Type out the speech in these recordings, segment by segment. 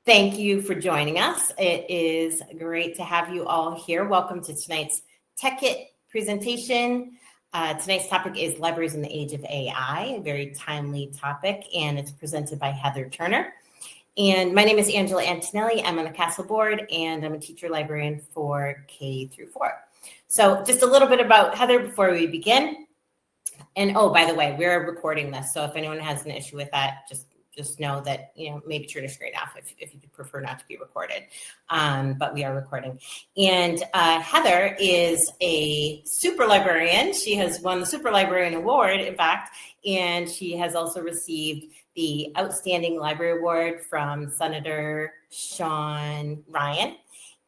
Thank you for joining us. It is great to have you all here. Welcome to tonight's TechKit presentation. Tonight's topic is Libraries in the Age of AI, a very timely topic, and it's presented by Heather Turner. And my name is Angela Antonelli. I'm on the CASEL board, and I'm a teacher librarian for K through 4. So just a little bit about Heather before we begin. And oh, by the way, we're recording this. So if anyone has an issue with that, just know that, maybe turn your screen off if you prefer not to be recorded. But we are recording. And Heather is a super librarian. She has won the Super Librarian Award, in fact, and she has also received the Outstanding Library Award from Senator Sean Ryan.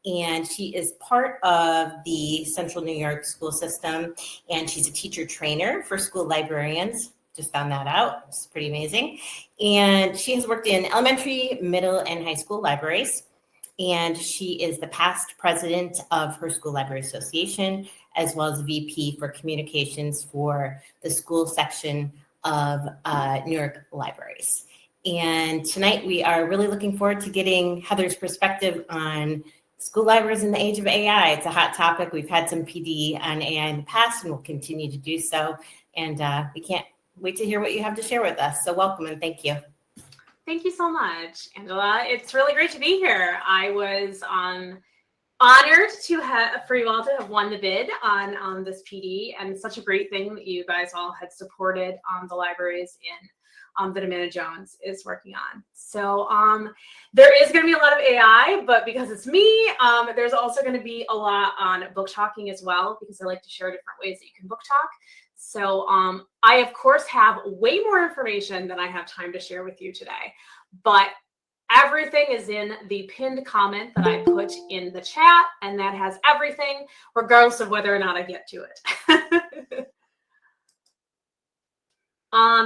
And she is part of the Central New York school system, and she's a teacher trainer for school librarians. Just found that out. It's pretty amazing. And she has worked in elementary, middle, and high school libraries. And she is the past president of her school library association, as well as VP for communications for the school section of New York libraries. And tonight we are really looking forward to getting Heather's perspective on school libraries in the age of AI. It's a hot topic. We've had some PD on AI in the past, and we'll continue to do so. And we can't wait to hear what you have to share with us. So welcome and thank you. Thank you so much, Angela. It's really great to be here. I was honored for you all to have won the bid on this PD, and it's such a great thing that you guys all had supported the libraries in that Amanda Jones is working on. So there is going to be a lot of AI, but because it's me, there's also going to be a lot on book talking as well, because I like to share different ways that you can book talk. So I, of course, have way more information than I have time to share with you today, but everything is in the pinned comment that I put in the chat, and that has everything, regardless of whether or not I get to it.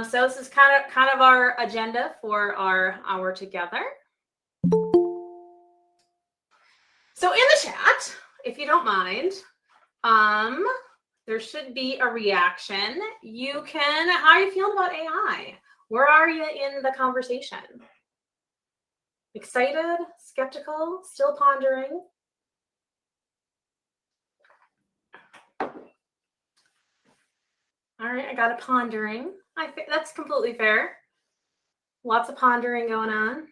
So this is kind of our agenda for our hour together. So in the chat, if you don't mind, there should be a reaction. How are you feeling about AI? Where are you in the conversation? Excited, skeptical, still pondering? All right, I got a pondering. I think that's completely fair. Lots of pondering going on.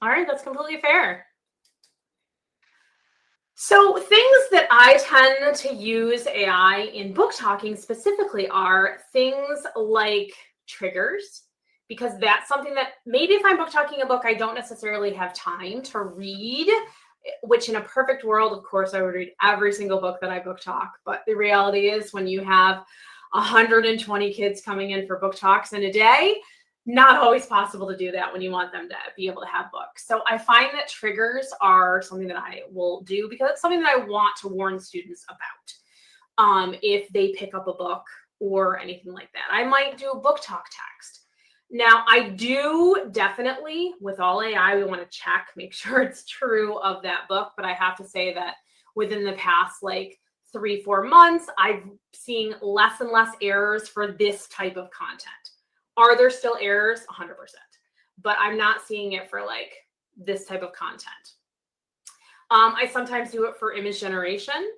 All right, that's completely fair. So things that I tend to use AI in book talking specifically are things like triggers, because that's something that maybe if I'm book talking a book I don't necessarily have time to read, which in a perfect world, of course, I would read every single book that I book talk. But the reality is when you have 120 kids coming in for book talks in a day, not always possible to do that when you want them to be able to have books. So I find that triggers are something that I will do because it's something that I want to warn students about if they pick up a book or anything like that. I might do a book talk text. Now, I do definitely, with all AI, we want to make sure it's true of that book. But I have to say that within the past, 3-4 months, I'm seeing less and less errors for this type of content. Are there still errors? 100%. But I'm not seeing it for this type of content. I sometimes do it for image generation,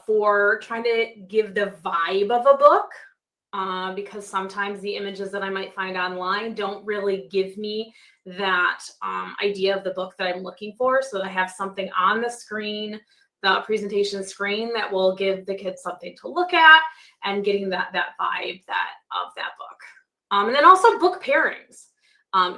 for trying to give the vibe of a book. Because sometimes the images that I might find online don't really give me that idea of the book that I'm looking for. So that I have something on the screen, the presentation screen, that will give the kids something to look at and getting that vibe of that book. And then also book pairings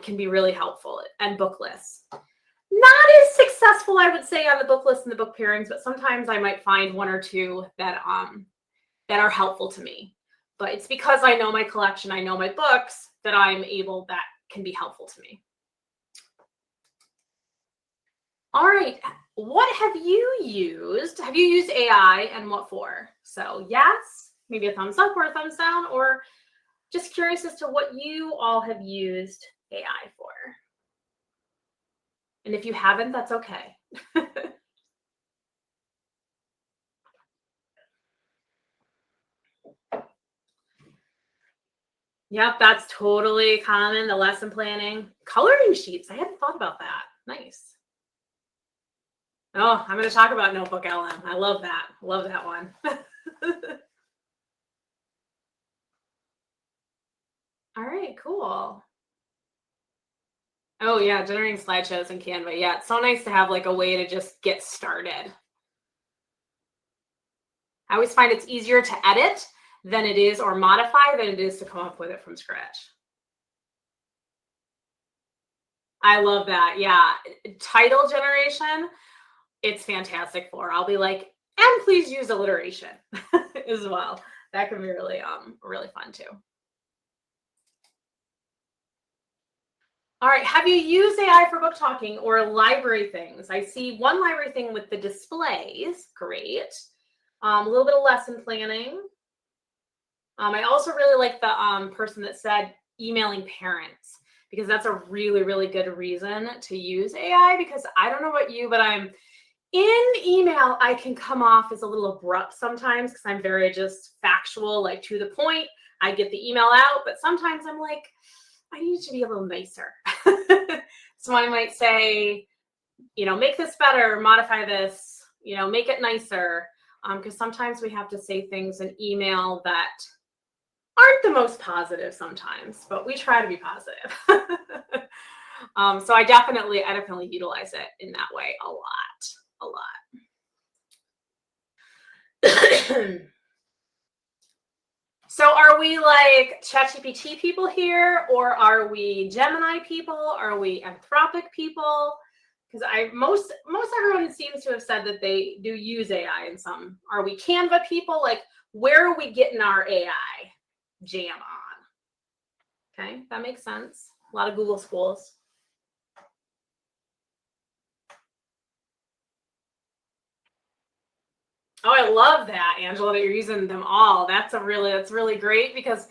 can be really helpful, and book lists. Not as successful, I would say, on the book list and the book pairings, but sometimes I might find one or two that are helpful to me. But it's because I know my collection, I know my books, that that can be helpful to me. All right, what have you used? Have you used AI, and what for? So yes, maybe a thumbs up or a thumbs down, or just curious as to what you all have used AI for. And if you haven't, that's okay. Yep, that's totally common. The lesson planning. Coloring sheets. I hadn't thought about that. Nice. Oh, I'm going to talk about Notebook LM. I love that. Love that one. All right, cool. Oh yeah, generating slideshows in Canva. Yeah, it's so nice to have like a way to just get started. I always find it's easier to edit than it is, or modify than it is to come up with it from scratch. I love that. Yeah. Title generation, it's fantastic for. I'll be like, and please use alliteration as well. That can be really fun too. All right, have you used AI for book talking or library things? I see one library thing with the displays. Great. A little bit of lesson planning. I also really like the person that said emailing parents, because that's a really, really good reason to use AI, because I don't know about you, but I'm in email, I can come off as a little abrupt sometimes because I'm very just factual, like to the point. I get the email out, but sometimes I'm like, I need to be a little nicer. So I might say, make this better, modify this, make it nicer. Because sometimes we have to say things in email that aren't the most positive sometimes, but we try to be positive. So I definitely utilize it in that way a lot. So are we like ChatGPT people here, or are we Gemini people? Are we Anthropic people? Because most everyone seems to have said that they do use AI in some. Are we Canva people? Like, where are we getting our AI jam on? Okay, that makes sense. A lot of Google schools. Oh, I love that, Angela, that you're using them all. That's really great, because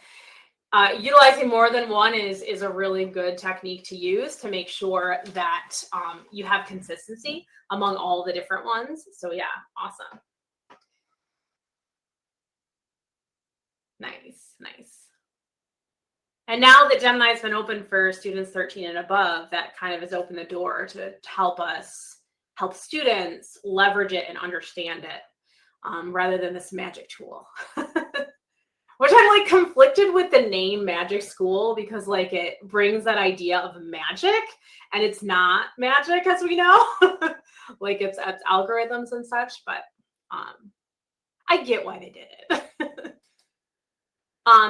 utilizing more than one is a really good technique to use to make sure that you have consistency among all the different ones. So yeah, awesome. Nice. And now that Gemini has been open for students 13 and above, that kind of has opened the door to help students leverage it and understand it, rather than this magic tool. Which I'm like conflicted with the name Magic School, because like it brings that idea of magic, and it's not magic as we know. Like it's algorithms and such, but I get why they did it.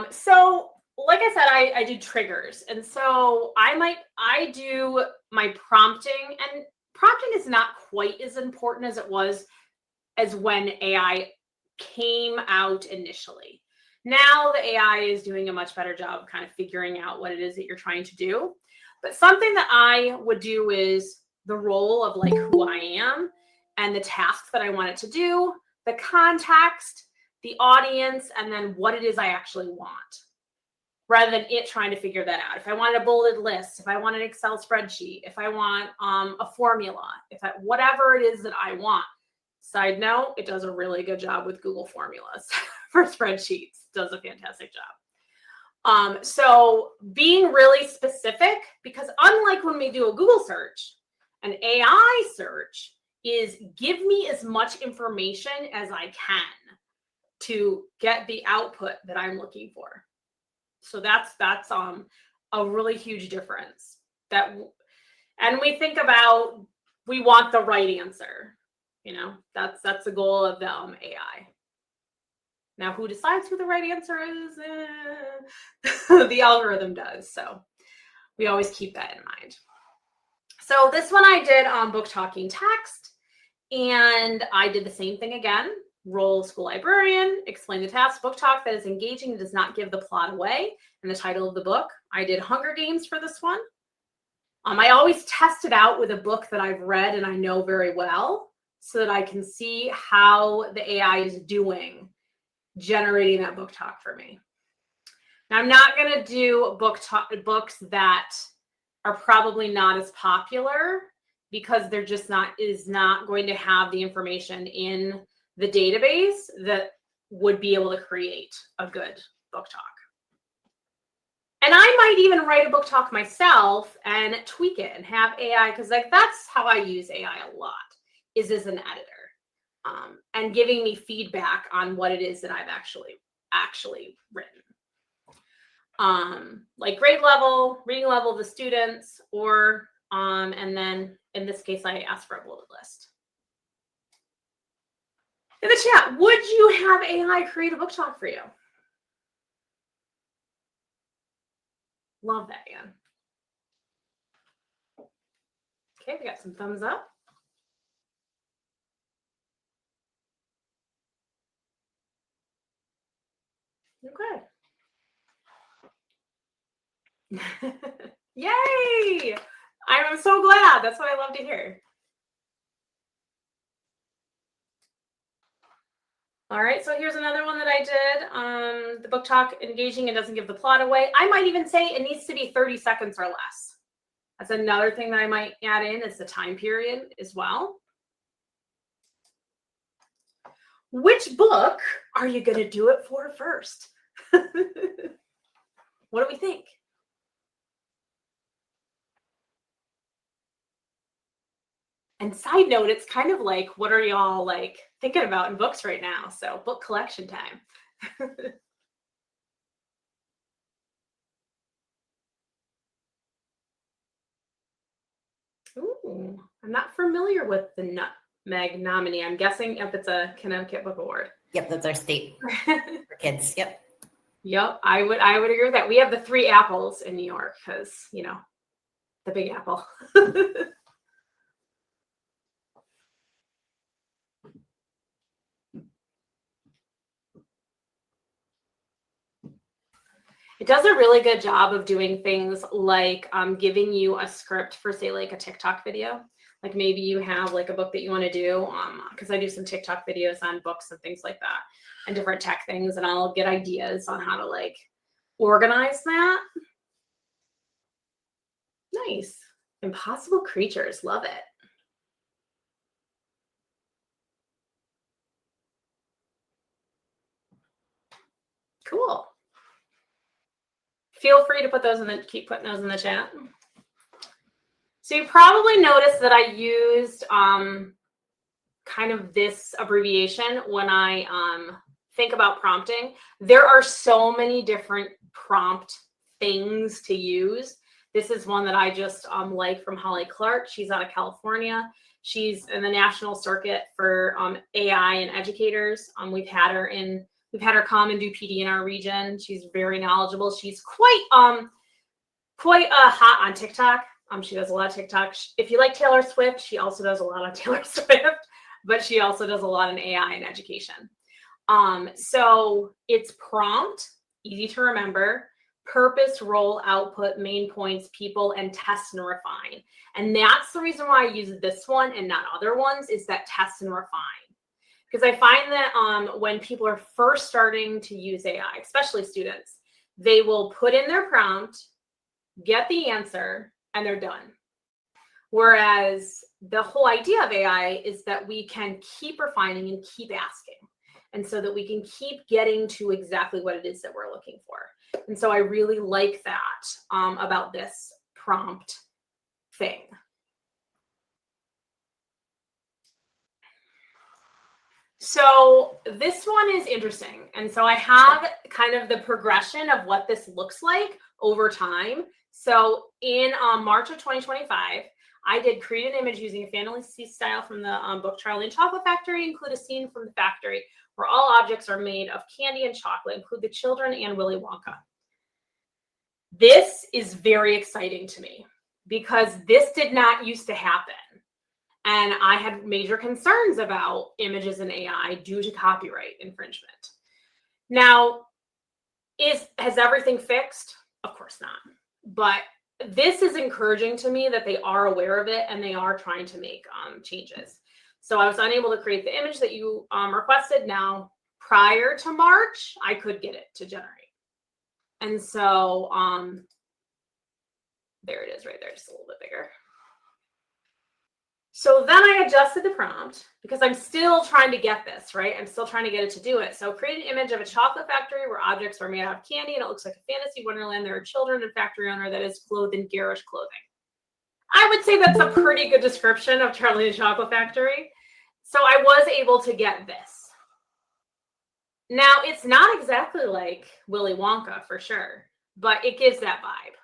So like I said, I do triggers, and so I do my prompting, and prompting is not quite as important as it was as when AI came out initially. Now the AI is doing a much better job of kind of figuring out what it is that you're trying to do. But something that I would do is the role of like who I am and the tasks that I want it to do, the context, the audience, and then what it is I actually want, rather than it trying to figure that out. If I wanted a bulleted list, if I want an Excel spreadsheet, if I want a formula, whatever it is that I want. Side note, it does a really good job with Google formulas for spreadsheets. Does a fantastic job. So being really specific, because unlike when we do a Google search, an AI search is give me as much information as I can to get the output that I'm looking for. So that's a really huge difference. And we think about, we want the right answer. That's the goal of the AI. Now, who decides who the right answer is? The algorithm does. So we always keep that in mind. So this one I did on book talking text, and I did the same thing again. Role school librarian, explain the task, book talk that is engaging and does not give the plot away, and the title of the book. I did Hunger Games for this one. I always test it out with a book that I've read and I know very well, so that I can see how the AI is doing generating that book talk for me. Now, I'm not going to do books that are probably not as popular, because they're just is not going to have the information in the database that would be able to create a good book talk. And I might even write a book talk myself and tweak it and have AI, because like that's how I use AI a lot, is as an editor, and giving me feedback on what it is that I've actually written. Like grade level, reading level of the students, or and then in this case, I asked for a bullet list. In the chat, would you have AI create a book talk for you? Love that, Anne. Okay, we got some thumbs up. Okay. Yay! I'm so glad. That's what I love to hear. All right, so here's another one that I did. The book talk, engaging and doesn't give the plot away. I might even say it needs to be 30 seconds or less. That's another thing that I might add in, is the time period as well. Which book are you going to do it for first? What do we think? And side note, it's kind of like, what are y'all like thinking about in books right now? So book collection time. Ooh, I'm not familiar with the Nutmeg nominee. I'm guessing if it's a Connecticut Book Award. Yep, that's our state for kids. Yep. Yep, I would agree with that. We have the 3 apples in New York because, you know, the Big Apple. It does a really good job of doing things like giving you a script for, say, like a TikTok video. Like maybe you have like a book that you want to do, because I do some TikTok videos on books and things like that and different tech things, and I'll get ideas on how to like organize that. Nice. Impossible Creatures. Love it. Cool. Feel free to put those keep putting those in the chat. So you probably noticed that I used kind of this abbreviation when I think about prompting. There are so many different prompt things to use. This is one that I just like from Holly Clark. She's out of California. She's in the national circuit for AI and educators. We've had her come and do PD in our region. She's very knowledgeable. She's quite hot on TikTok. She does a lot of TikTok. If you like Taylor Swift, she also does a lot on Taylor Swift, but she also does a lot in AI and education. So it's prompt, easy to remember, purpose, role, output, main points, people, and test and refine. And that's the reason why I use this one and not other ones, is that test and refine. Because I find that when people are first starting to use AI, especially students, they will put in their prompt, get the answer, and they're done. Whereas the whole idea of AI is that we can keep refining and keep asking, and so that we can keep getting to exactly what it is that we're looking for. And so I really like that about this prompt thing. So this one is interesting. And so I have kind of the progression of what this looks like over time. So in March of 2025, I did create an image using a fantasy style from the book Charlie and Chocolate Factory, include a scene from the factory where all objects are made of candy and chocolate, include the children and Willy Wonka. This is very exciting to me because this did not used to happen. And I had major concerns about images in AI due to copyright infringement. Now, has everything fixed? Of course not. But this is encouraging to me that they are aware of it and they are trying to make changes. So I was unable to create the image that you requested. Now, prior to March, I could get it to generate. And so there it is right there, just a little bit bigger. So then I adjusted the prompt because I'm still trying to get this, right? I'm still trying to get it to do it. So create an image of a chocolate factory where objects are made out of candy and it looks like a fantasy wonderland. There are children and factory owner that is clothed in garish clothing. I would say that's a pretty good description of Charlie and the Chocolate Factory. So I was able to get this. Now, it's not exactly like Willy Wonka for sure, but it gives that vibe.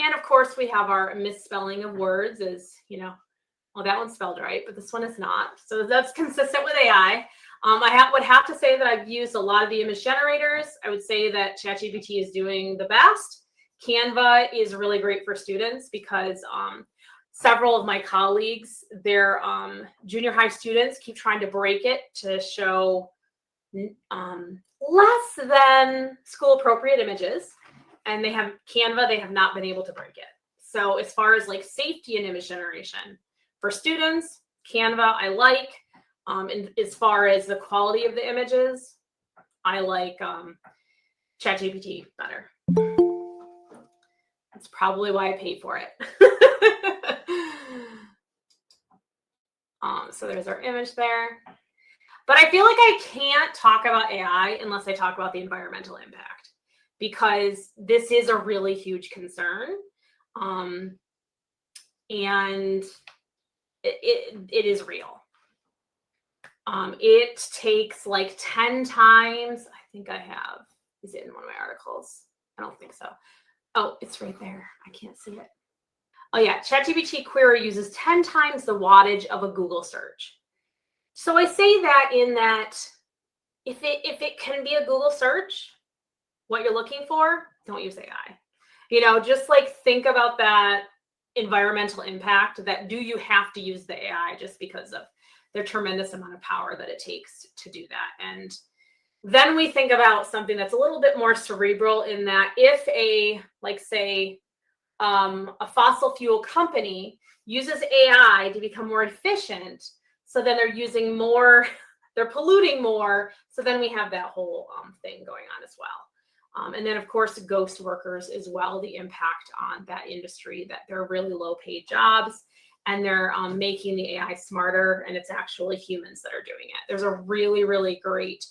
And of course, we have our misspelling of words as, well, that one's spelled right, but this one is not. So that's consistent with AI. Would have to say that I've used a lot of the image generators. I would say that ChatGPT is doing the best. Canva is really great for students because several of my colleagues, their junior high students keep trying to break it to show less than school appropriate images. And they have Canva, they have not been able to break it. So as far as like safety in image generation, for students, Canva, I like. And as far as the quality of the images, I like ChatGPT better. That's probably why I paid for it. So there's our image there. But I feel like I can't talk about AI unless I talk about the environmental impact, because this is a really huge concern. And it is real. It takes like 10 times. I think I have. Is it in one of my articles? I don't think so. Oh, it's right there. I can't see it. Oh yeah, ChatGPT query uses 10 times the wattage of a Google search. So I say that in that if it can be a Google search, what you're looking for, don't use AI. Just like think about that environmental impact. That do you have to use the AI just because of the tremendous amount of power that it takes to do that? And then we think about something that's a little bit more cerebral in that if a fossil fuel company uses AI to become more efficient, so then they're using more, they're polluting more. So then we have that whole thing going on as well. And then, of course, ghost workers as well, the impact on that industry, that they're really low paid jobs and they're making the AI smarter, and it's actually humans that are doing it. There's a really, really great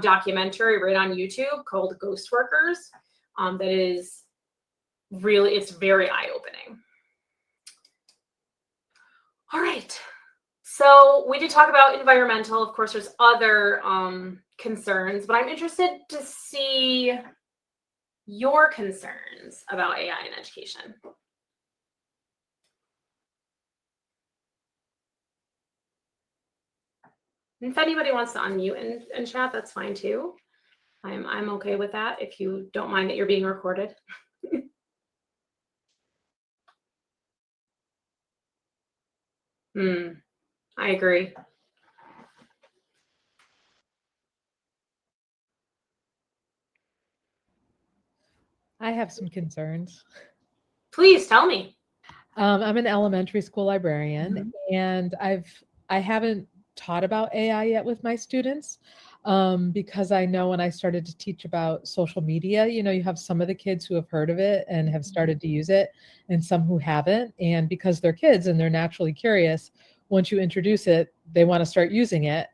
documentary right on YouTube called Ghost Workers that is really, it's very eye-opening. All right. So we did talk about environmental. Of course, there's other concerns, but I'm interested to see your concerns about AI in education. If anybody wants to unmute and chat, that's fine too. I'm okay with that if you don't mind that you're being recorded. I agree. I have some concerns. Please tell me. I'm an elementary school librarian, and I haven't taught about AI yet with my students because I know when I started to teach about social media, you have some of the kids who have heard of it and have started to use it, and some who haven't. And because they're kids and they're naturally curious, once you introduce it, they want to start using it.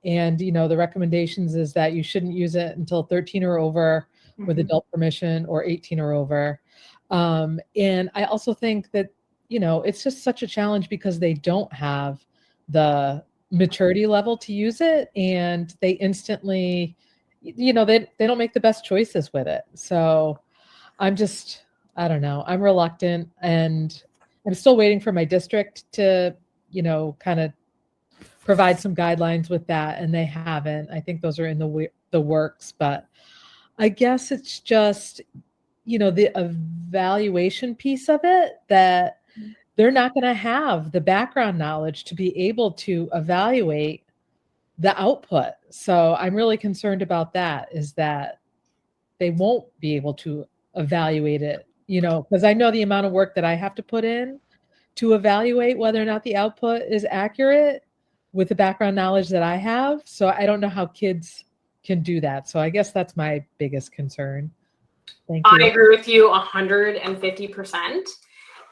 And the recommendations is that you shouldn't use it until 13 or over with adult permission, or 18 or over. And I also think that, it's just such a challenge because they don't have the maturity level to use it, and they instantly, they don't make the best choices with it. So I don't know, I'm reluctant, and I'm still waiting for my district to, kind of provide some guidelines with that. And they haven't. I think those are in the works, but I guess it's just, the evaluation piece of it, that they're not going to have the background knowledge to be able to evaluate the output. So I'm really concerned about that, is that they won't be able to evaluate it, because I know the amount of work that I have to put in to evaluate whether or not the output is accurate with the background knowledge that I have. So I don't know how kids can do that. So I guess that's my biggest concern. Thank you. I agree with you 150%.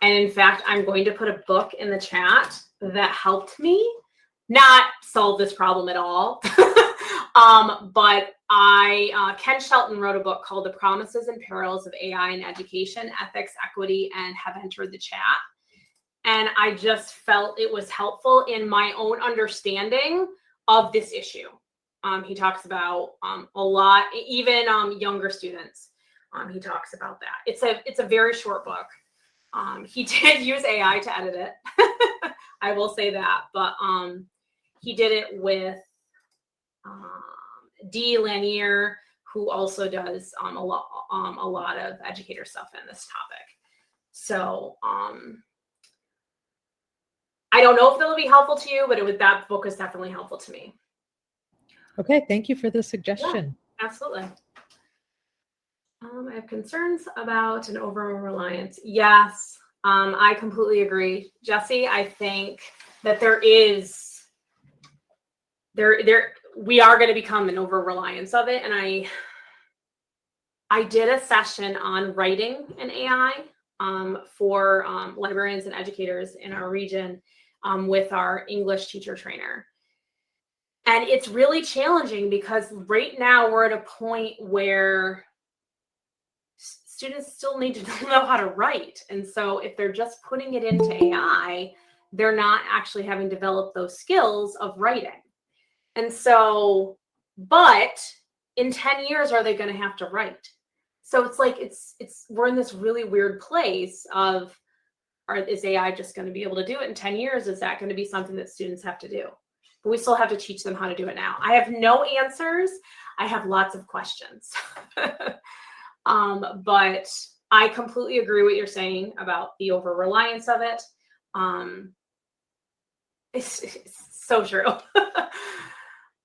And in fact, I'm going to put a book in the chat that helped me, not solve this problem at all. But Ken Shelton wrote a book called The Promises and Perils of AI in Education, Ethics, Equity, and Have Entered the Chat. And I just felt it was helpful in my own understanding of this issue. He talks about a lot, even younger students. He talks about that. It's a very short book. He did use AI to edit it. I will say that, but he did it with Dee Lanier, who also does a lot of educator stuff in this topic. So I don't know if it'll be helpful to you, but that book is definitely helpful to me. Okay, thank you for the suggestion. Yeah, absolutely. I have concerns about an over-reliance. Yes, I completely agree. Jesse, I think that we are going to become an over-reliance of it. And I did a session on writing in AI for librarians and educators in our region with our English teacher trainer. And it's really challenging because right now we're at a point where students still need to know how to write. And so if they're just putting it into AI, they're not actually having developed those skills of writing. And so, but in 10 years, are they going to have to write? So it's like, we're in this really weird place of, is AI just going to be able to do it in 10 years? Is that going to be something that students have to do? But we still have to teach them how to do it now. I have no answers. I have lots of questions. But I completely agree what you're saying about the over-reliance of it. It's so true.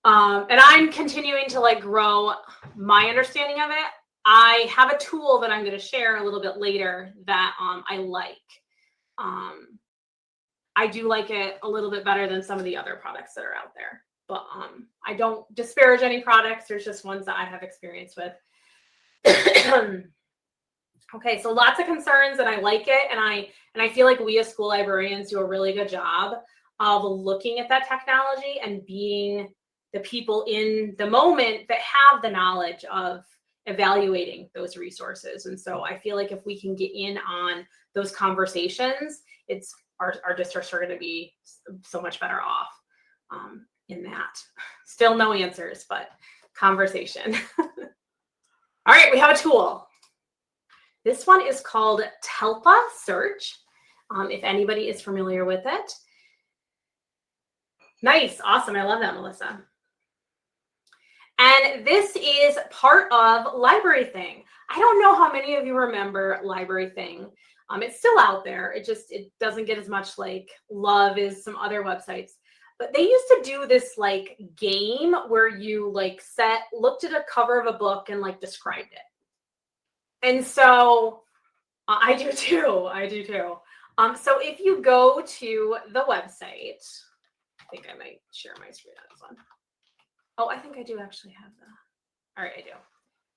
And I'm continuing to grow my understanding of it. I have a tool that I'm going to share a little bit later that I like. I do like it a little bit better than some of the other products that are out there. But I don't disparage any products. There's just ones that I have experience with. Okay, so lots of concerns, and I like it, and I feel like we as school librarians do a really good job of looking at that technology and being the people in the moment that have the knowledge of evaluating those resources. And so I feel like if we can get in on those conversations, our districts are going to be so much better off in that. Still no answers, but conversation. All right, we have a tool. This one is called Telpa Search, if anybody is familiar with it. Nice, awesome, I love that, Melissa. And this is part of LibraryThing. I don't know how many of you remember LibraryThing. It's still out there. It doesn't get as much love as some other websites. But they used to do this game where you looked at a cover of a book and described it. And so I do too. So if you go to the website, I think I might share my screen on this one. Oh, I think I do actually have all right, I do.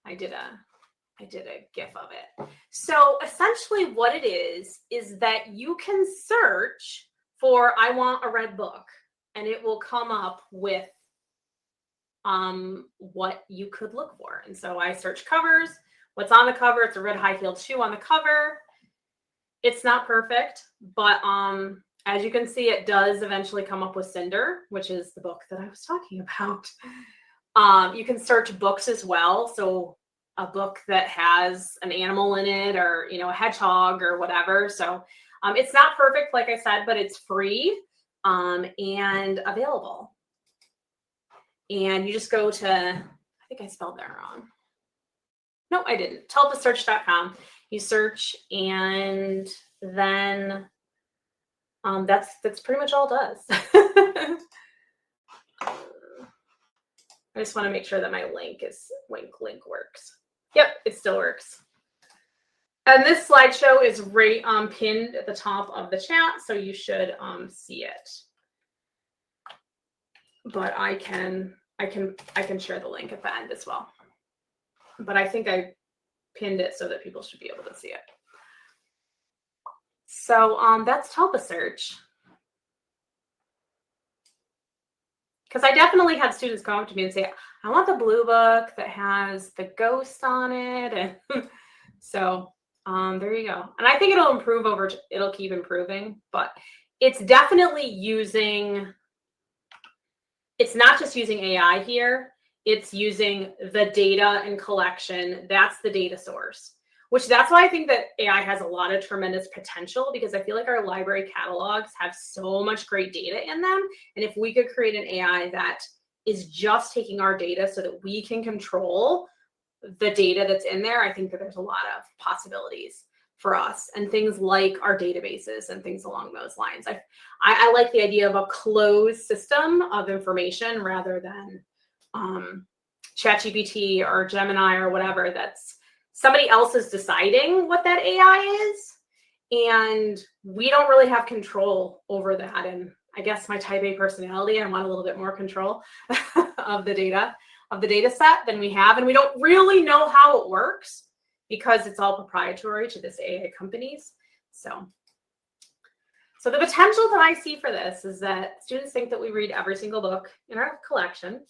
I did a GIF of it. So essentially what it is that you can search for, I want a red book, and it will come up with what you could look for. And so I search covers. What's on the cover? It's a red high-heeled shoe on the cover. It's not perfect, but as you can see, it does eventually come up with Cinder, which is the book that I was talking about. You can search books as well. So a book that has an animal in it, or a hedgehog or whatever. So it's not perfect, like I said, but it's free and available. And you just go to, I think I spelled that wrong. No, I didn't. Telpasearch.com. You search, and then that's pretty much all it does. I just want to make sure that my link works. Yep, it still works. And this slideshow is right pinned at the top of the chat, so you should see it. But I can share the link at the end as well. But I think I pinned it so that people should be able to see it. So that's Telpa Search. Because I definitely had students come up to me and say, I want the blue book that has the ghost on it. And so there you go. And I think it'll improve it'll keep improving, but it's definitely it's not just using AI here, it's using the data and collection. That's the data source, that's why I think that AI has a lot of tremendous potential, because I feel like our library catalogs have so much great data in them. And if we could create an AI that is just taking our data so that we can control the data that's in there, I think that there's a lot of possibilities for us, and things like our databases and things along those lines. I like the idea of a closed system of information rather than ChatGPT or Gemini or whatever, that's somebody else is deciding what that AI is, and we don't really have control over that. And I guess my type A personality, I want a little bit more control of the data set than we have, and we don't really know how it works because it's all proprietary to this AI companies. So the potential that I see for this is that students think that we read every single book in our collection.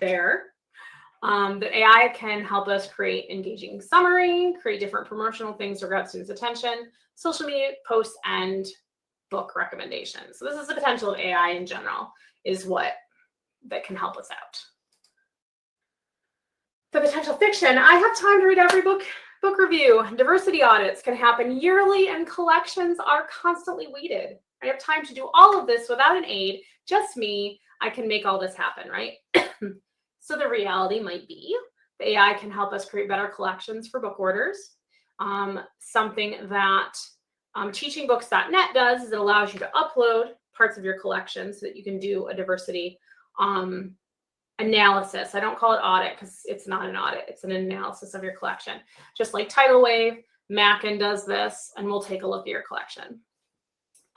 That AI can help us create engaging summary, create different promotional things to grab students' attention, social media posts, and book recommendations. So this is the potential of AI in general, is what that can help us out. The potential fiction, I have time to read every book review. Diversity audits can happen yearly and collections are constantly weeded. I have time to do all of this without an aide, just me. I can make all this happen, right? So the reality might be the AI can help us create better collections for book orders. Something that teachingbooks.net does is it allows you to upload parts of your collection so that you can do a diversity analysis. I don't call it audit because it's not an audit. It's an analysis of your collection. Just like Tidal Wave, Mackin does this, and we'll take a look at your collection.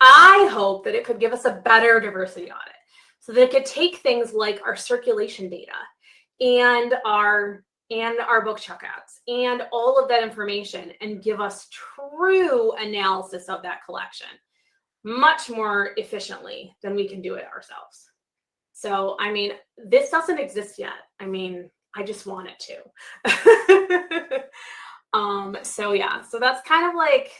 I hope that it could give us a better diversity audit so that it could take things like our circulation data and our book checkouts and all of that information and give us true analysis of that collection much more efficiently than we can do it ourselves. So, I mean, this doesn't exist yet. I mean, I just want it to. So yeah, so that's kind of like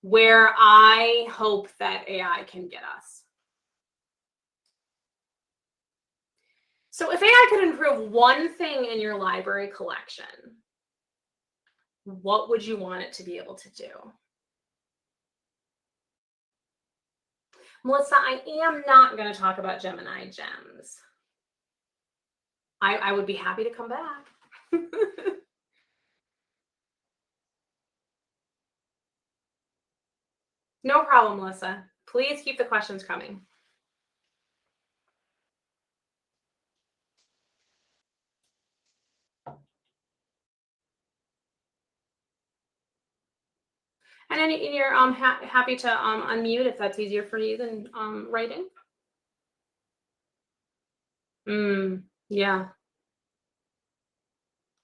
where I hope that AI can get us. So if AI could improve one thing in your library collection, what would you want it to be able to do? Melissa, I am not going to talk about Gemini gems. I would be happy to come back. No problem, Melissa. Please keep the questions coming. And then you're happy to unmute if that's easier for you than writing. Yeah.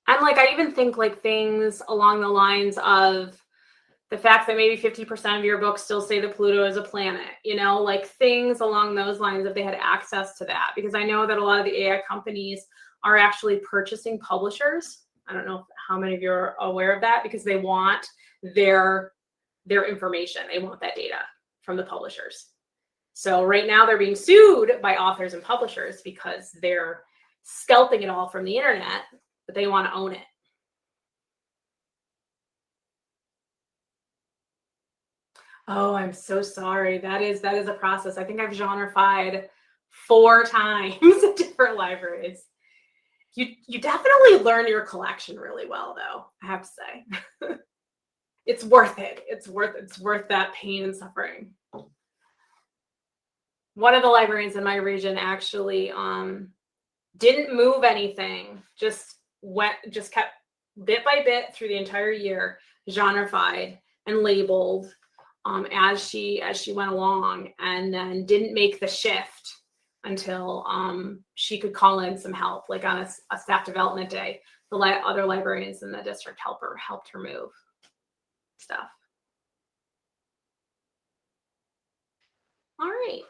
And like, I even think like things along the lines of the fact that maybe 50% of your books still say that Pluto is a planet, you know, like things along those lines, if they had access to that, because I know that a lot of the AI companies are actually purchasing publishers. I don't know how many of you are aware of that, because they want their information. They want that data from the publishers. So right now they're being sued by authors and publishers because they're scalping it all from the internet, but they want to own it. Oh, I'm so sorry. That is a process. I think I've genrefied 4 times at different libraries. You definitely learn your collection really well, though, I have to say. It's worth it. It's worth that pain and suffering. One of the librarians in my region actually didn't move anything, just kept bit by bit through the entire year, genrefied and labeled as she went along, and then didn't make the shift until she could call in some help, like on a staff development day. The other librarians in the district helped her move stuff. All right.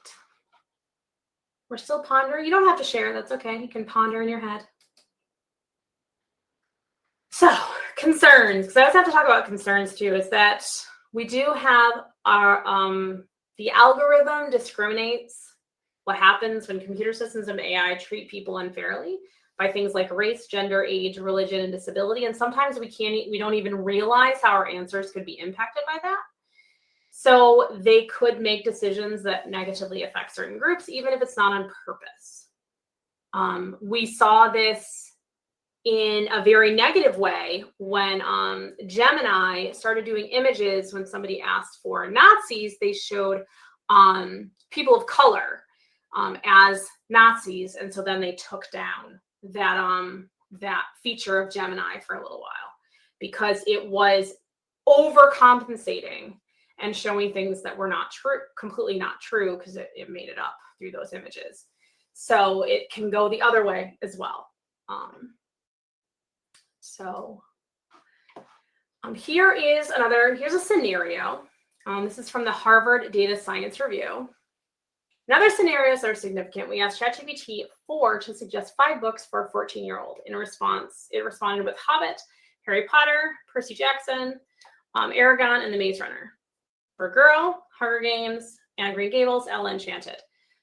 We're still pondering. You don't have to share. That's okay. You can ponder in your head. So concerns, because I always have to talk about concerns too, is that we do have our, the algorithm discriminates what happens when computer systems and AI treat people unfairly by things like race, gender, age, religion, and disability. And sometimes we don't even realize how our answers could be impacted by that. So they could make decisions that negatively affect certain groups, even if it's not on purpose. We saw this in a very negative way when Gemini started doing images. When somebody asked for Nazis, they showed people of color as Nazis, and so then they took down that feature of Gemini for a little while because it was overcompensating and showing things that were not true, completely not true, because it made it up through those images. So it can go the other way as well. Here's a scenario. This is from the Harvard Data Science Review. Another scenarios that are significant. We asked ChatGPT-4 to suggest 5 books for a 14-year-old. In response, it responded with Hobbit, Harry Potter, Percy Jackson, Aragon, and The Maze Runner. For a girl, Hunger Games, Anne Green Gables, Ella Enchanted.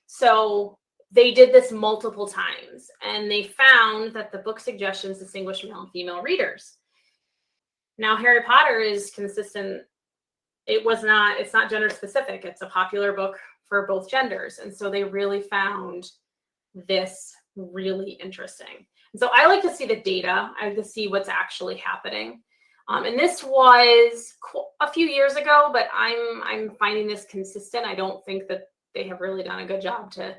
So they did this multiple times, and they found that the book suggestions distinguish male and female readers. Now, Harry Potter is consistent. It's not gender specific. It's a popular book for both genders. And so they really found this really interesting. And so I like to see the data. I like to see what's actually happening. And this was a few years ago, but I'm finding this consistent. I don't think that they have really done a good job to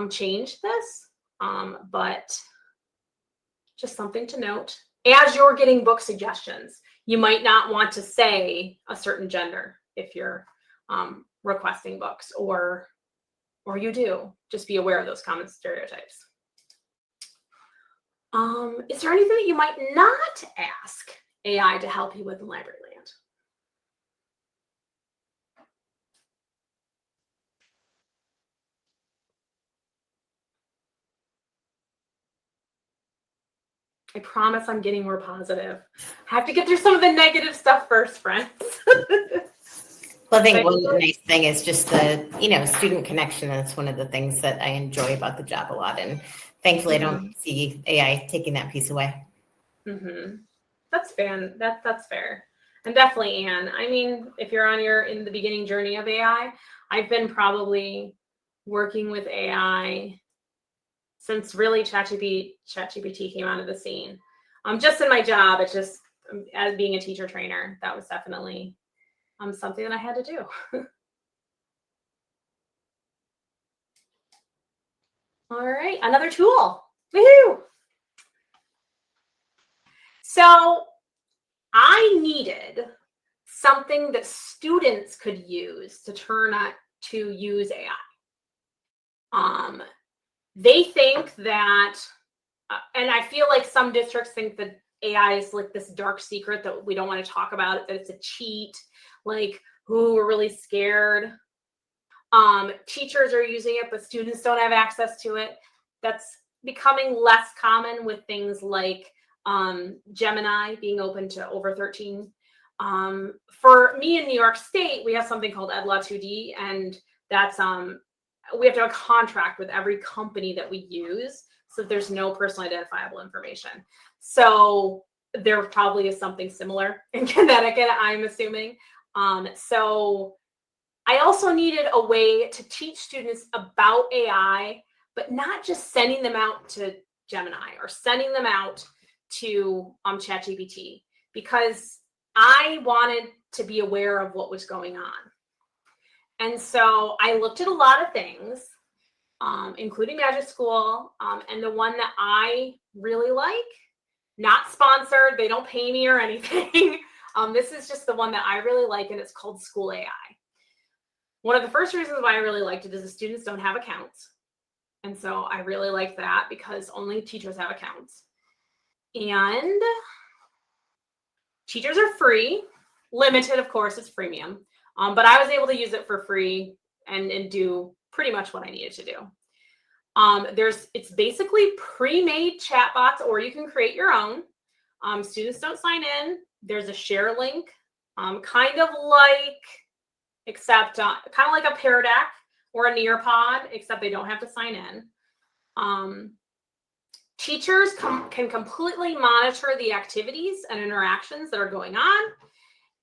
change this, but just something to note. As you're getting book suggestions, you might not want to say a certain gender if you're requesting books, or you do. Just be aware of those common stereotypes. Is there anything that you might not ask AI to help you with in library land? I promise I'm getting more positive. I have to get through some of the negative stuff first, friends. Well, I think one nice thing is just the, student connection. That's one of the things that I enjoy about the job a lot. And thankfully, I don't see AI taking that piece away. Mm-hmm. That's fair. That's fair. And definitely, Anne. I mean, if you're in the beginning journey of AI, I've been probably working with AI since really ChatGPT came onto the scene. Just in my job, it's just as being a teacher trainer, that was definitely something that I had to do. All right, another tool. Woohoo! So I needed something that students could use to use AI. They think that, and I feel like some districts think that AI is like this dark secret that we don't want to talk about, that it's a cheat, like, ooh, we're really scared. Teachers are using it, but students don't have access to it. That's becoming less common with things like Gemini being open to over 13. For me in New York State, we have something called EdLaw 2D, and that's we have to have a contract with every company that we use, so there's no personally identifiable information. So there probably is something similar in Connecticut, I'm assuming. So I also needed a way to teach students about AI, but not just sending them out to Gemini or sending them out to ChatGPT, because I wanted to be aware of what was going on. And so I looked at a lot of things, including Magic School, and the one that I really like, not sponsored, they don't pay me or anything. This is just the one that I really like, and it's called School AI. One of the first reasons why I really liked it is the students don't have accounts. And so I really liked that because only teachers have accounts. And teachers are free, limited, of course, it's freemium. But I was able to use it for free and do pretty much what I needed to do. It's basically pre-made chatbots, or you can create your own. Students don't sign in. There's a share link, kind of like a Pear Deck or a Nearpod, except they don't have to sign in. Teachers can completely monitor the activities and interactions that are going on.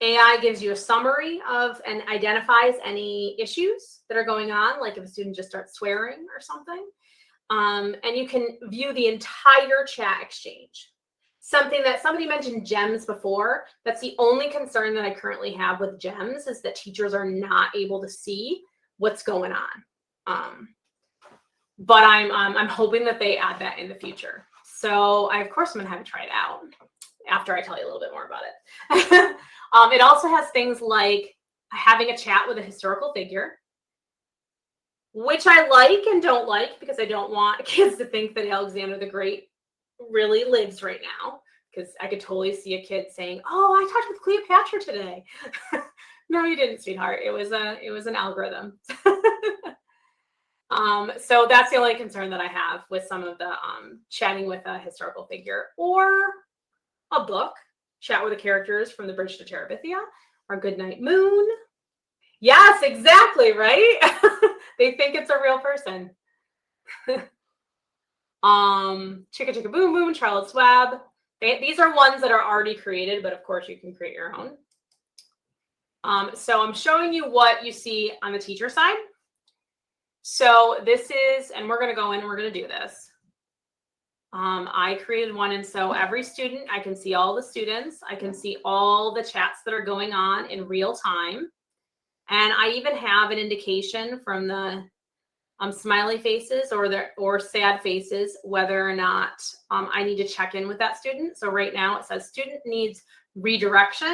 AI gives you a summary of and identifies any issues that are going on, like if a student just starts swearing or something. And you can view the entire chat exchange. Something that somebody mentioned GEMS before. That's the only concern that I currently have with GEMS, is that teachers are not able to see what's going on. But I'm hoping that they add that in the future. So of course I'm gonna have to try it out after I tell you a little bit more about it. It also has things like having a chat with a historical figure, which I like and don't like, because I don't want kids to think that Alexander the Great really lives right now, because I could totally see a kid saying, "Oh, I talked with Cleopatra today." No, you didn't, sweetheart. It was an algorithm. So that's the only concern that I have with some of the chatting with a historical figure, or a book, chat with the characters from The Bridge to Terabithia or Goodnight Moon. Yes, exactly, right? They think it's a real person. Chicka Chicka Boom Boom, Charlotte's Web. These are ones that are already created, but of course you can create your own. So I'm showing you what you see on the teacher side. So this is, and we're going to go in and we're going to do this. I created one, and so every student, I can see all the students. I can see all the chats that are going on in real time. And I even have an indication from the smiley faces or sad faces whether or not I need to check in with that student. So right now it says student needs redirection,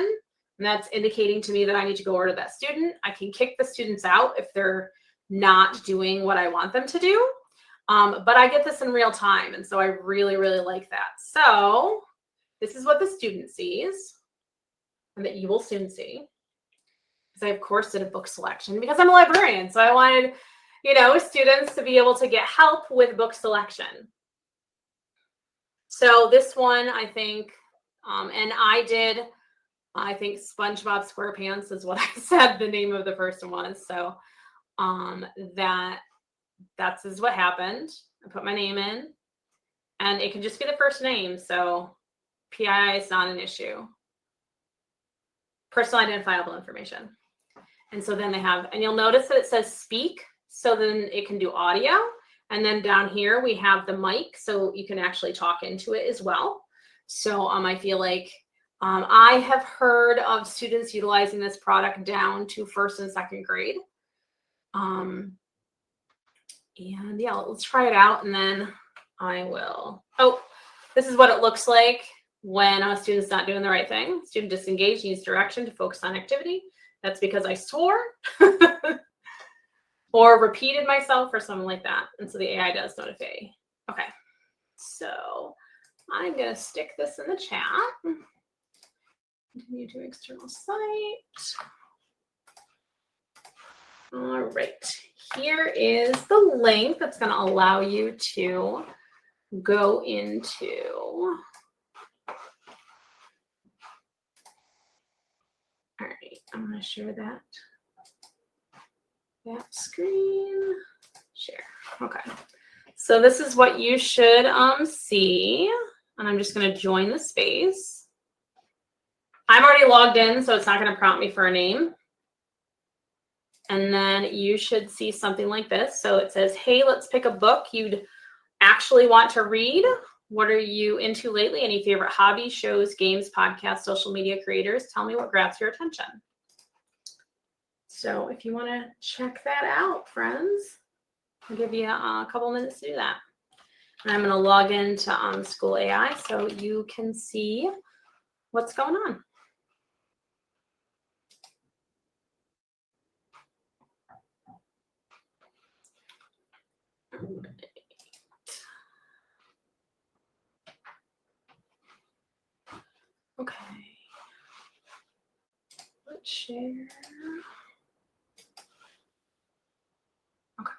and that's indicating to me that I need to go over to that student. I can kick the students out if they're not doing what I want them to do. But I get this in real time, and so I really, really like that. So this is what the student sees, and that you will soon see. Because I, of course, did a book selection because I'm a librarian. So I wanted, students to be able to get help with book selection. So this one, I think, and I think SpongeBob SquarePants is what I said the name of the person was. So that's what happened. I put my name in, and it can just be the first name. So PII is not an issue. Personal identifiable information. And so then they have, and you'll notice that it says speak. So then it can do audio. And then down here we have the mic, so you can actually talk into it as well. So I feel like I have heard of students utilizing this product down to 1st and 2nd grade. And yeah, let's try it out, and then I will. Oh, this is what it looks like when a student's not doing the right thing. Student disengaged, needs direction to focus on activity. That's because I swore or repeated myself or something like that. And so the AI does notify. Okay, so I'm going to stick this in the chat. Continue to external site. All right, here is the link that's going to allow you to go into. All right, I'm going to share that screen. Share. Okay, so this is what you should see, and I'm just going to join the space. I'm already logged in, so it's not going to prompt me for a name. And then you should see something like this. So it says, hey, let's pick a book you'd actually want to read. What are you into lately? Any favorite hobbies, shows, games, podcasts, social media creators? Tell me what grabs your attention. So if you want to check that out, friends, I'll give you a couple minutes to do that. And I'm going to log into School AI so you can see what's going on. Okay. Let's share. Okay.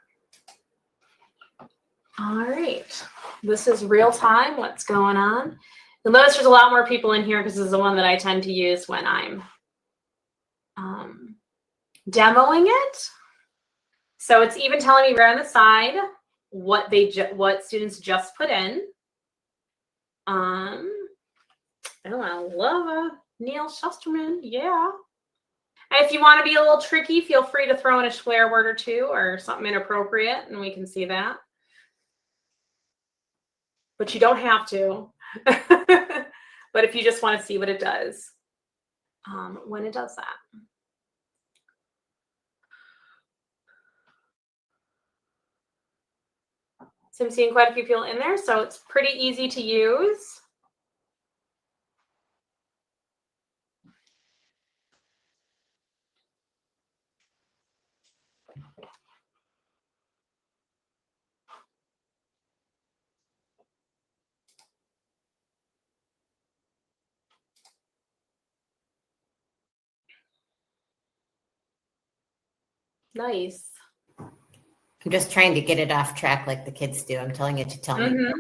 All right. This is real time. What's going on? You'll notice there's a lot more people in here because this is the one that I tend to use when I'm demoing it. So it's even telling me right on the side what students just put in. Oh, I love Neil Shusterman. Yeah. And if you want to be a little tricky, feel free to throw in a swear word or two or something inappropriate, and we can see that. But you don't have to. But if you just want to see what it does when it does that. So I'm seeing quite a few people in there, so it's pretty easy to use. Nice. I'm just trying to get it off track like the kids do. I'm telling it to tell me, and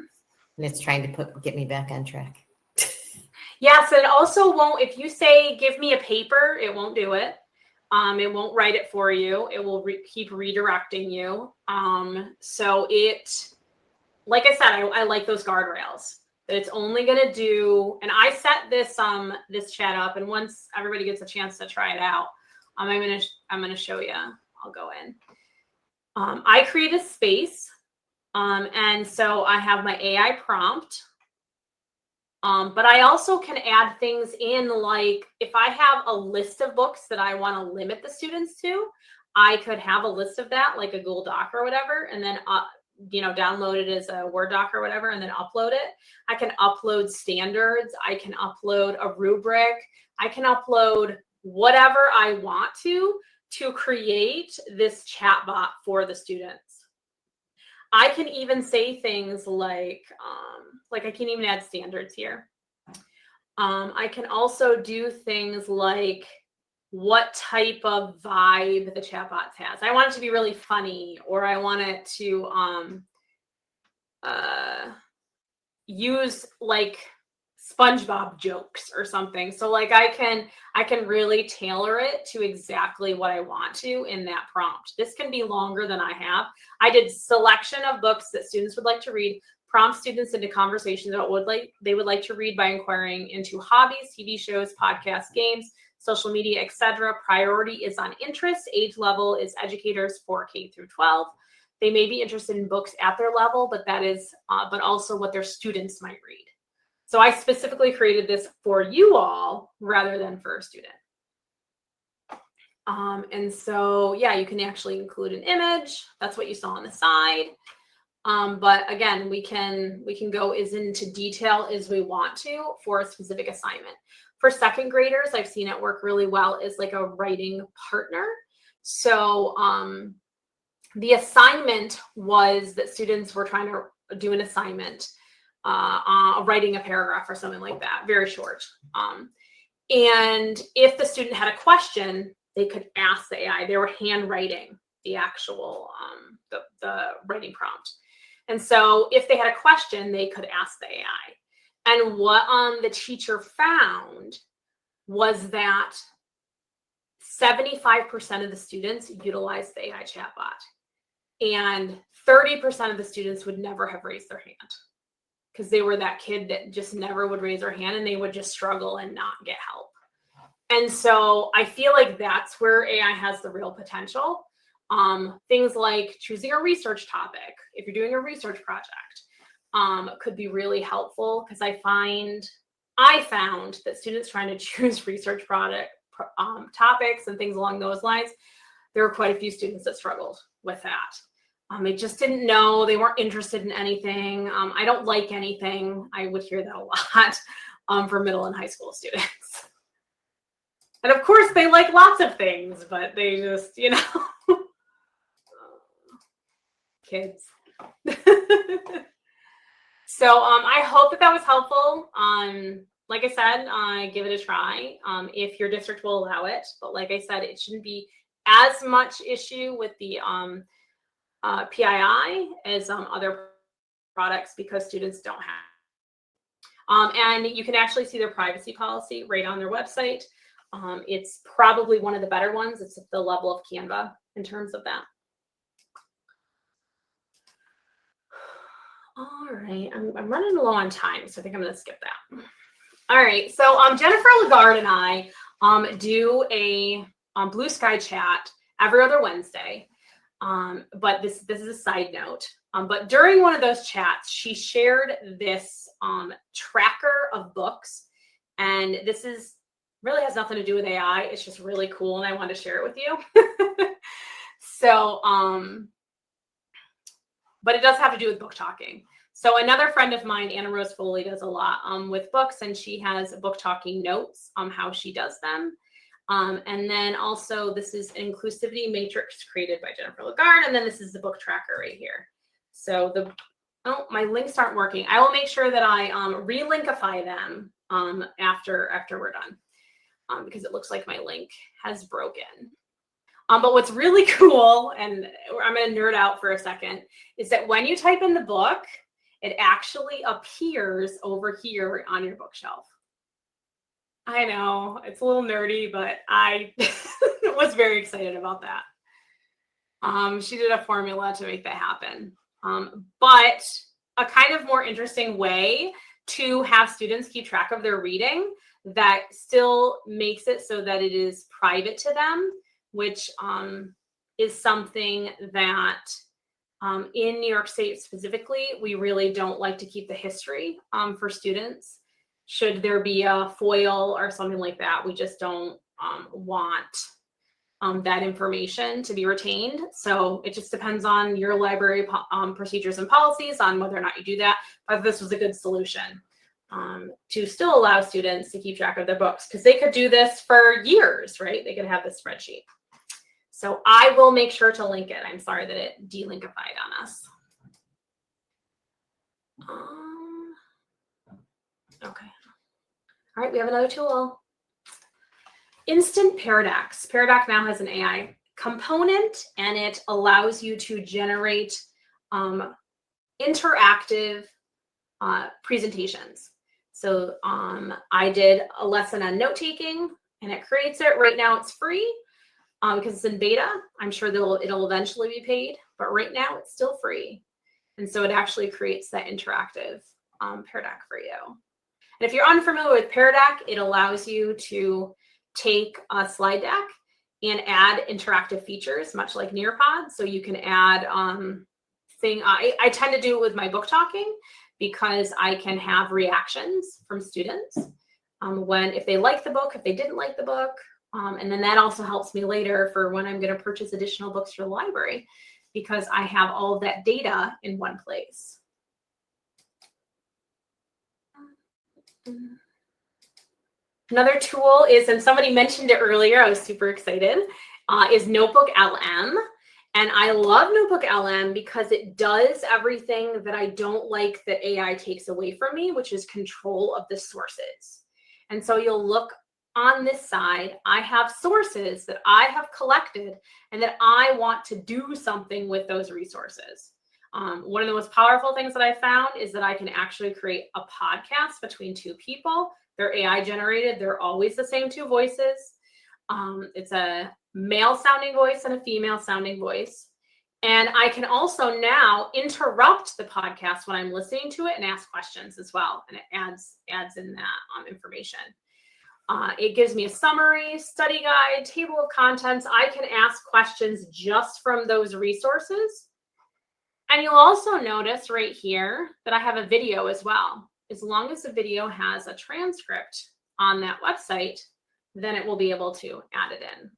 it's trying to get me back on track. Yes, and it also won't, if you say, give me a paper, it won't do it. It won't write it for you. It will keep redirecting you. So it, like I said, I like those guardrails. That it's only going to do, and I set this chat up, and once everybody gets a chance to try it out, I'm gonna show you. I'll go in. I create a space, and so I have my AI prompt. But I also can add things in, like if I have a list of books that I want to limit the students to, I could have a list of that, like a Google Doc or whatever, and then download it as a Word doc or whatever, and then upload it. I can upload standards. I can upload a rubric. I can upload whatever I want to create this chatbot for the students. I can even say things like I can even add standards here. I can also do things like what type of vibe the chatbot has. I want it to be really funny, or I want it to use like SpongeBob jokes or something. So like I can really tailor it to exactly what I want to in that prompt. This can be longer than I have. I did selection of books that students would like to read, prompt students into conversations about what they would like to read by inquiring into hobbies, TV shows, podcasts, games, social media, etc. Priority is on interest. Age level is educators for K through 12. They may be interested in books at their level, but that is, but also what their students might read. So I specifically created this for you all rather than for a student. And so, yeah, you can actually include an image. That's what you saw on the side. But again, we can go as into detail as we want to for a specific assignment. For second graders, I've seen it work really well as like a writing partner. So the assignment was that students were trying to do an assignment, writing a paragraph or something like that, very short. And if the student had a question, they could ask the AI. They were handwriting the actual the writing prompt. And so if they had a question, they could ask the AI. And what the teacher found was that 75% of the students utilized the AI chatbot, and 30% of the students would never have raised their hand because they were that kid that just never would raise their hand and they would just struggle and not get help. And so I feel like that's where AI has the real potential. Things like choosing a research topic, if you're doing a research project, could be really helpful, because I found that students trying to choose research topics and things along those lines, there were quite a few students that struggled with that. They just didn't know, they weren't interested in anything. I don't like anything. I would hear that a lot for middle and high school students. And of course they like lots of things, but they just, kids. So I hope that was helpful. Like I said, give it a try if your district will allow it. But like I said, it shouldn't be as much issue with the PII as other products because students don't have. And you can actually see their privacy policy right on their website. It's probably one of the better ones. It's at the level of Canva in terms of that. All right, I'm running low on time, so I think I'm going to skip that. All right, so Jennifer Lagarde and I do a Blue Sky chat every other Wednesday. But this is a side note. But during one of those chats, she shared this tracker of books, and this is really has nothing to do with AI. It's just really cool, and I wanted to share it with you. So, but it does have to do with book talking. So another friend of mine, Anna Rose Foley, does a lot with books, and she has book talking notes on how she does them. And then also this is an inclusivity matrix created by Jennifer Lagarde, and then this is the book tracker right here. So my links aren't working. I will make sure that I relinkify them after we're done, because it looks like my link has broken. But what's really cool, and I'm going to nerd out for a second, is that when you type in the book, it actually appears over here on your bookshelf. I know it's a little nerdy, but I was very excited about that. She did a formula to make that happen. But a kind of more interesting way to have students keep track of their reading that still makes it so that it is private to them, which is something that in New York State specifically, we really don't like to keep the history for students. Should there be a FOIL or something like that, we just don't want that information to be retained. So it just depends on your library procedures and policies on whether or not you do that. But this was a good solution to still allow students to keep track of their books, because they could do this for years, right? They could have this spreadsheet. So I will make sure to link it. I'm sorry that it delinkified on us. Okay. All right, we have another tool. Instant Peridot. Peridot now has an AI component, and it allows you to generate interactive presentations. So I did a lesson on note-taking, and it creates it. Right now it's free because it's in beta. I'm sure it'll eventually be paid, but right now it's still free. And so it actually creates that interactive Peridot for you. And if you're unfamiliar with Peridot, it allows you to take a slide deck and add interactive features, much like Nearpod. So you can add I tend to do it with my book talking, because I can have reactions from students if they like the book, if they didn't like the book. And then that also helps me later for when I'm going to purchase additional books for the library, because I have all of that data in one place. Another tool is, and somebody mentioned it earlier, I was super excited, is Notebook LM. And I love Notebook LM because it does everything that I don't like that AI takes away from me, which is control of the sources. And so you'll look on this side, I have sources that I have collected and that I want to do something with those resources. One of the most powerful things that I found is that I can actually create a podcast between two people. They're AI generated. They're always the same two voices. It's a male sounding voice and a female sounding voice. And I can also now interrupt the podcast when I'm listening to it and ask questions as well. And it adds in that information. It gives me a summary, study guide, table of contents. I can ask questions just from those resources. And you'll also notice right here that I have a video as well. As long as the video has a transcript on that website, then it will be able to add it in.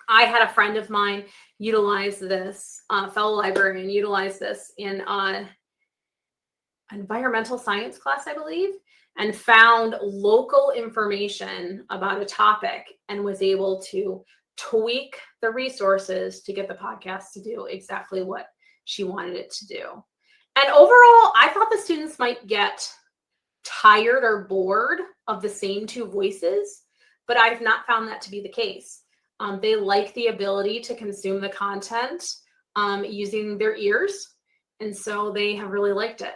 I had a friend of mine utilize this, fellow librarian, utilize this in an environmental science class, I believe, and found local information about a topic and was able to tweak the resources to get the podcast to do exactly what she wanted it to do. And overall, I thought the students might get tired or bored of the same two voices, but I've not found that to be the case. They like the ability to consume the content using their ears And so they have really liked it.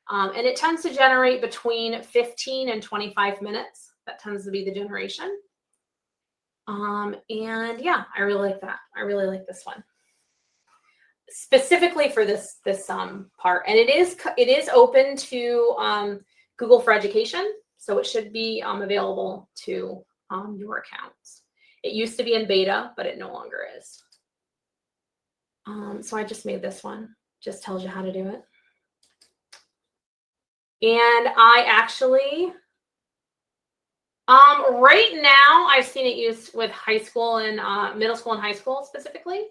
And it tends to generate between 15 and 25 minutes. That tends to be the generation. And yeah, I really like that. I really like this one. Specifically for this part. And it is open to Google for Education. So it should be available to your accounts. It used to be in beta, but it no longer is. So I just made this one. Just tells you how to do it. And I actually, right now, I've seen it used with high school and middle school and high school specifically,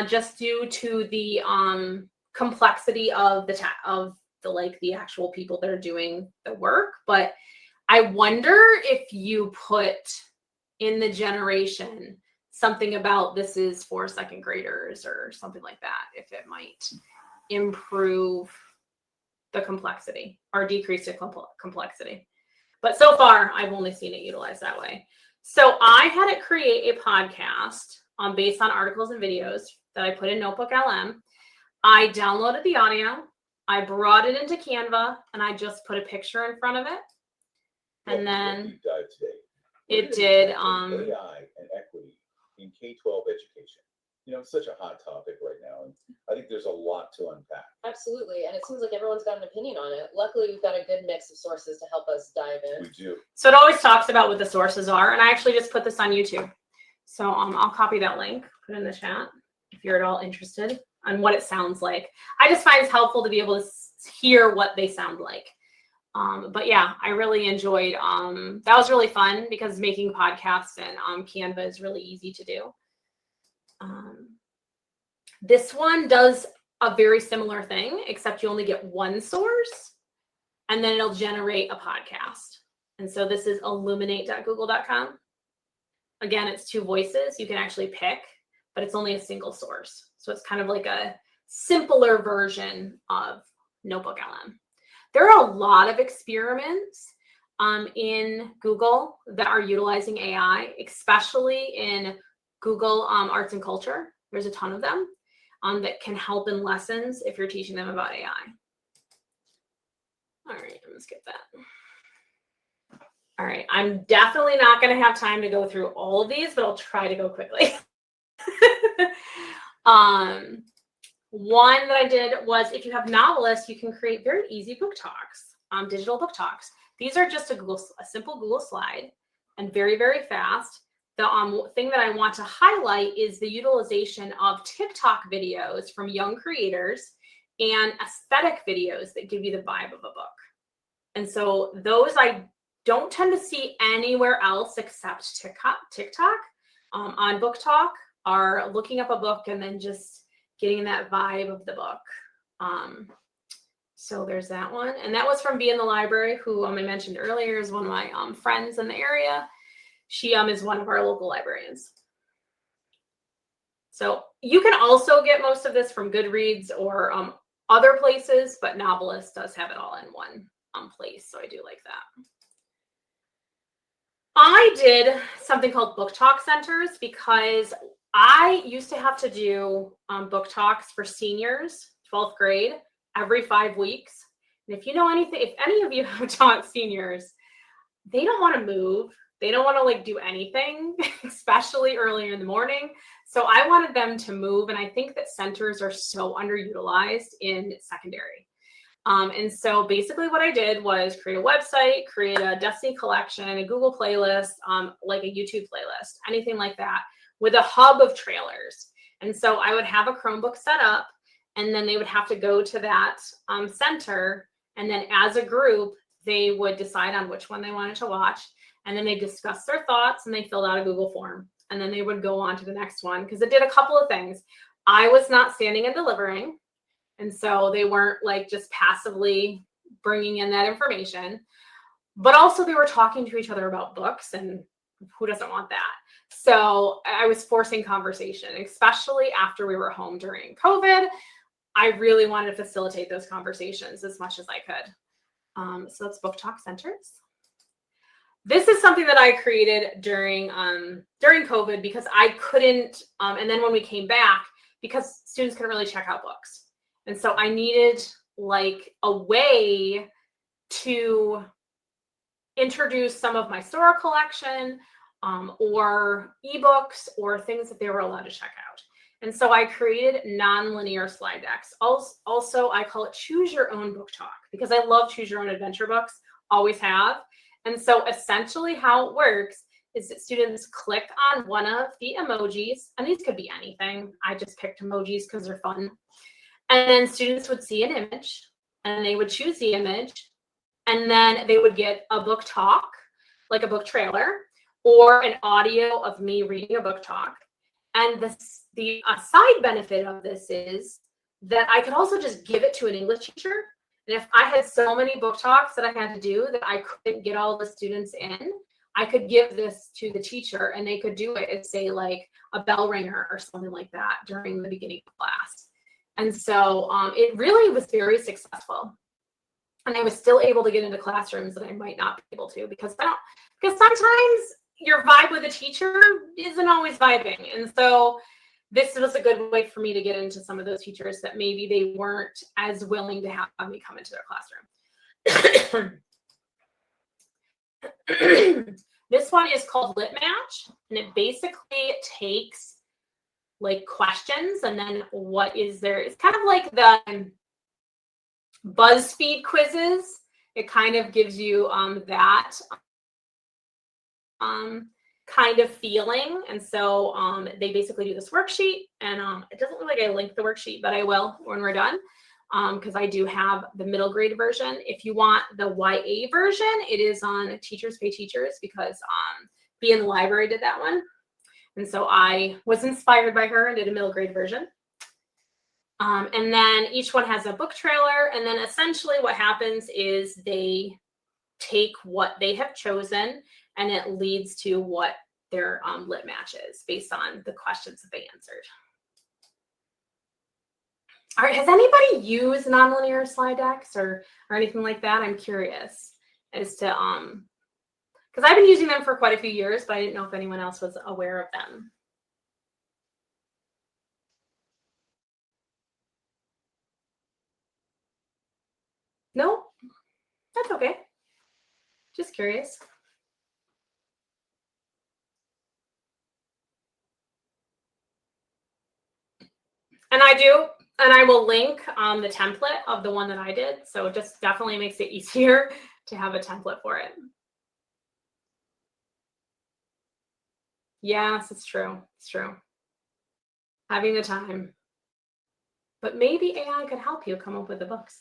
just due to the complexity of the actual people that are doing the work. But I wonder if you put in the generation something about this is for second graders or something like that, if it might improve the complexity or decrease the complexity. But so far, I've only seen it utilized that way. So I had it create a podcast based on articles and videos that I put in Notebook LM. I downloaded the audio, I brought it into Canva, and I just put a picture in front of it. And then it did AI and equity in K-12 education. You know, it's such a hot topic right now, and I think there's a lot to unpack. Absolutely, and it seems like everyone's got an opinion on it. Luckily, we've got a good mix of sources to help us dive in. We do. So it always talks about what the sources are, and I actually just put this on YouTube. So I'll copy that link, put it in the chat if you're at all interested on what it sounds like. I just find it's helpful to be able to hear what they sound like. But yeah, I really enjoyed, that was really fun because making podcasts and Canva is really easy to do. This one does a very similar thing, except you only get one source and then it'll generate a podcast. And so this is illuminate.google.com. Again, it's 2 voices you can actually pick, but it's only a single source. So it's kind of like a simpler version of Notebook LM. There are a lot of experiments in Google that are utilizing AI, especially in Google Arts and Culture. There's a ton of them that can help in lessons if you're teaching them about AI. All right, I'm gonna skip that. All right, I'm definitely not gonna have time to go through all of these, but I'll try to go quickly. One that I did was if you have Novelist, you can create very easy book talks, digital book talks. These are just a simple Google slide and very, very fast. The thing that I want to highlight is the utilization of TikTok videos from young creators and aesthetic videos that give you the vibe of a book. And so those I don't tend to see anywhere else except TikTok on Book Talk, are looking up a book and then just getting that vibe of the book. So there's that one. And that was from Be in the Library, who I mentioned earlier is one of my friends in the area. She is one of our local librarians. So you can also get most of this from Goodreads or other places, but Novelist does have it all in one place. So I do like that. I did something called Book Talk Centers because I used to have to do book talks for seniors, 12th grade, every 5 weeks. And if you know anything, if any of you have taught seniors, they don't want to move. They don't want to like do anything, especially earlier in the morning. So I wanted them to move. And I think that centers are so underutilized in secondary. And so basically what I did was create a website, create a Destiny collection, a Google playlist, like a YouTube playlist, anything like that, with a hub of trailers. And so I would have a Chromebook set up, and then they would have to go to that center. And then as a group, they would decide on which one they wanted to watch. And then they discussed their thoughts and they filled out a Google form. And then they would go on to the next one because it did a couple of things. I was not standing and delivering. And so they weren't like just passively bringing in that information. But also they were talking to each other about books, and who doesn't want that? So I was forcing conversation, especially after we were home during COVID. I really wanted to facilitate those conversations as much as I could. So that's Book Talk Centers. This is something that I created during COVID because I couldn't, and then when we came back, because students couldn't really check out books. And so I needed like a way to introduce some of my Sora collection or ebooks or things that they were allowed to check out. And so I created non-linear slide decks. Also, I call it choose your own book talk because I love choose your own adventure books, always have. And so essentially how it works is that students click on one of the emojis, and these could be anything. I just picked emojis because they're fun. And then students would see an image and they would choose the image, and then they would get a book talk, like a book trailer, or an audio of me reading a book talk. And the side benefit of this is that I could also just give it to an English teacher. And if I had so many book talks that I had to do that I couldn't get all the students in, I could give this to the teacher and they could do it as, say, like a bell ringer or something like that during the beginning of class. And so it really was very successful. And I was still able to get into classrooms that I might not be able to because sometimes your vibe with a teacher isn't always vibing. And so this was a good way for me to get into some of those teachers that maybe they weren't as willing to have me come into their classroom. This one is called Lit Match, and it basically takes like questions and then what is there? It's kind of like the BuzzFeed quizzes. It kind of gives you that kind of feeling. And so they basically do this worksheet, and it doesn't look like I linked the worksheet, but I will when we're done, because I do have the middle grade version. If you want the YA version, it is on Teachers Pay Teachers, because Be in the Library did that one. And so I was inspired by her and did a middle grade version. And then each one has a book trailer. And then essentially what happens is they take what they have chosen and it leads to what their lit match is based on the questions that they answered. All right, has anybody used nonlinear slide decks or anything like that? I'm curious as to, because I've been using them for quite a few years, but I didn't know if anyone else was aware of them. No, that's okay. Just curious. And I will link the template of the one that I did. So it just definitely makes it easier to have a template for it. Yes, it's true. It's true. Having the time. But maybe AI could help you come up with the books.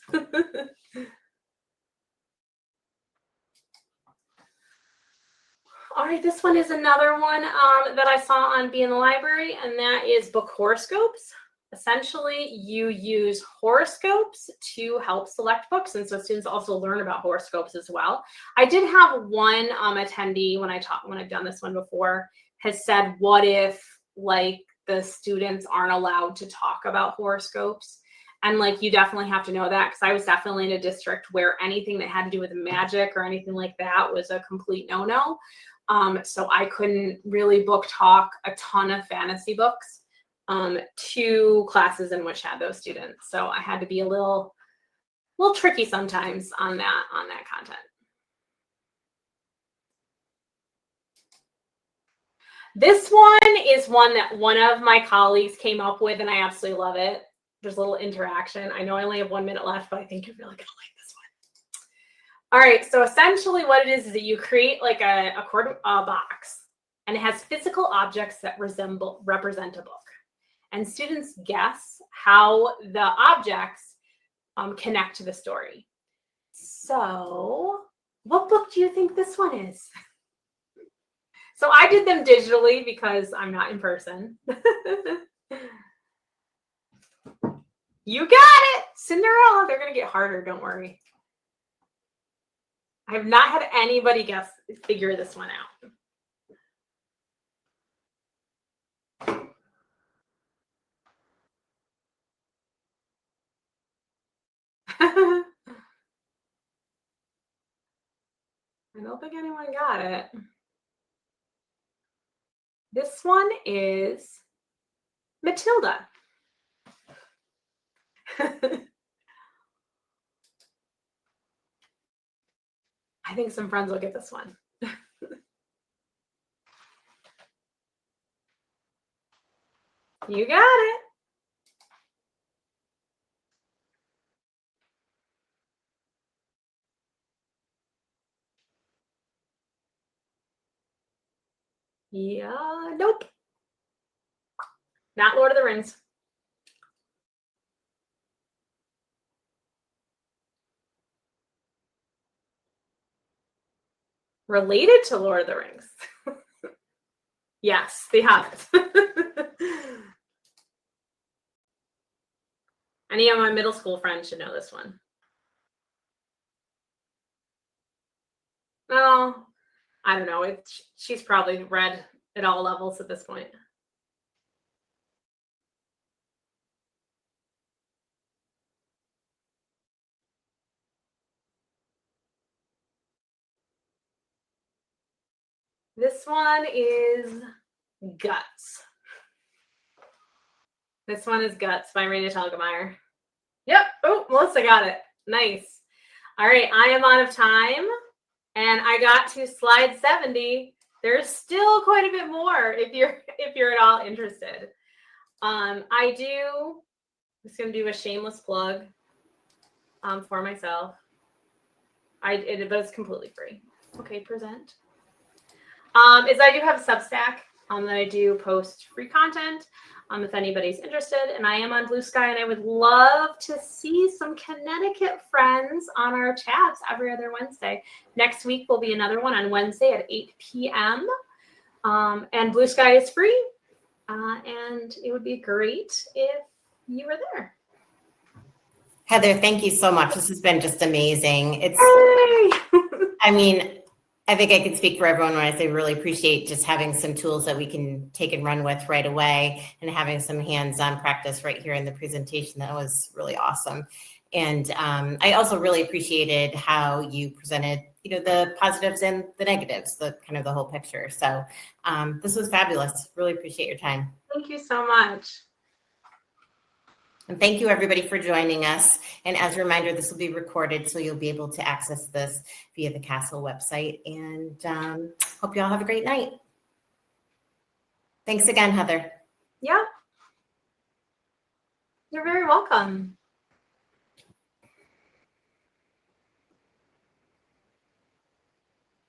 All right, this one is another one that I saw on Be in the Library, and that is book horoscopes. Essentially, you use horoscopes to help select books, and so students also learn about horoscopes as well. I did have one attendee when I've done this one before has said, "What if like the students aren't allowed to talk about horoscopes?" And like you definitely have to know that, because I was definitely in a district where anything that had to do with magic or anything like that was a complete no-no. So I couldn't really book talk a ton of fantasy books to classes in which had those students. So I had to be a little tricky sometimes on that content. This one is one that one of my colleagues came up with, and I absolutely love it. There's a little interaction. I know I only have 1 minute left, but I think you're really gonna like this one. All right, so essentially what it is that you create like a box, and it has physical objects that represent a book. And students guess how the objects connect to the story. So what book do you think this one is? So I did them digitally because I'm not in person. You got it, Cinderella. They're gonna get harder, don't worry. I have not had anybody figure this one out. I don't think anyone got it. This one is Matilda. I think some friends will get this one. You got it. Yeah, nope. Not Lord of the Rings. Related to Lord of the Rings. Yes, The Hobbit. Any of my middle school friends should know this one. Well, I don't know. She's probably read at all levels at this point. This one is Guts. This one is Guts by Raina Telgemeier. Yep. Oh, Melissa got it. Nice. All right, I am out of time, and I got to slide 70. There's still quite a bit more if you're at all interested. I'm just gonna do a shameless plug for myself. But it's completely free. Okay, present. Is I do have a Substack that I do post free content if anybody's interested. And I am on Blue Sky, and I would love to see some Connecticut friends on our chats every other Wednesday. Next week will be another one on Wednesday at 8 p.m. And Blue Sky is free. And it would be great if you were there. Heather, thank you so much. This has been just amazing. I mean, I think I can speak for everyone when I say really appreciate just having some tools that we can take and run with right away, and having some hands-on practice right here in the presentation. That was really awesome. And I also really appreciated how you presented, the positives and the negatives, the kind of the whole picture. So this was fabulous. Really appreciate your time. Thank you so much. And thank you, everybody, for joining us. And as a reminder, this will be recorded, so you'll be able to access this via the CASEL website. And hope you all have a great night. Thanks again, Heather. Yeah. You're very welcome.